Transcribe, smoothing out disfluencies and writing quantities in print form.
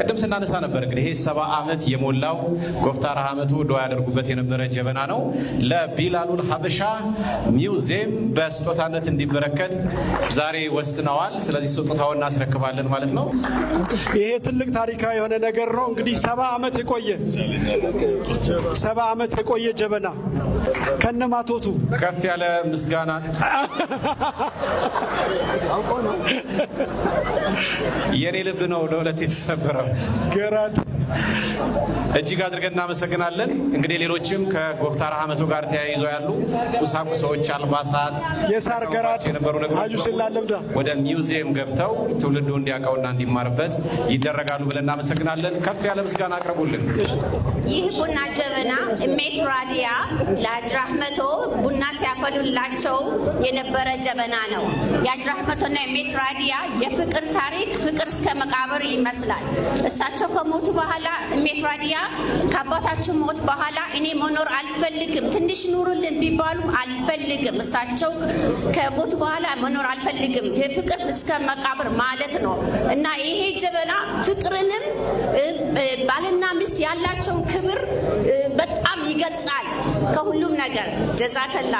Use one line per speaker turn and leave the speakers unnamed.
ቀደም ስናነሳ ነበር እንግዲህ ይሄ 70 ዓመት የሞላው ጎፍታራ ሐመቱ ዱዓ ያደርጉበት የነበረ ጀበና ነው። ለቢላሉል ሀበሻ ሚውዚየም በስጦታነት እንዲበረከት ዛሬ ወስነዋል። ስለዚህ ስጦታውን እናስረክባለን ማለት ነው።
ይሄ ትልቅ ታሪካዊ የሆነ ነገር ነው። እንግዲህ 70 ዓመት የቆየ ጀበና ከነማቶቱ
ከፍ ያለ ምስጋና የኔ ልብ ነው ለሁለት የተሰበረው።
ገራድ
እጅግ አድርገን እናመሰግናለን። እንግዲህ ሌሎችም ከጎፍታራ ሐመቱ ጋር ተያይዘው ያሉ ቁሳቁሶች፣ አልባሳት፣
የሳር ገራድ
የነበሩ ነገሮች ወደ ሚውዚየም ገብተው ትውልዱ እንዲያውቀውና እንዲማርበት ይደረጋሉ ብለን እናመሰግናለን። ከፍ ያለ ምስጋና አቅርቡልን።
ይህ ቡና ጀበና እሜት ራዲያ ለሀጅ ረህመቶ ቡና ሲያፈሉላቸው የነበረ ጀበና ነው። የሀጅ ረህመቶና እሜት ራዲያ የፍቅር ታሪክ ፍቅር እስከ መቃብር ይመስላል። እሳቸው ከሞቱ በኋላ እሜት ራዲያ ከአባታቸው ሞት በኋላ እኔ መኖር አልፈልግም፣ ትንሽ ኑሩልን ቢባሉም አልፈልግም፣ እሳቸው ከሞቱ በኋላ መኖር አልፈልግም፣ የፍቅር እስከ መቃብር ማለት ነው እና ይሄ ጀበና ፍቅርንም ባልና ሚስት ያላቸውን ክብር በጣም ይገልጻል ከሁሉም ነገር። ጀዛከላ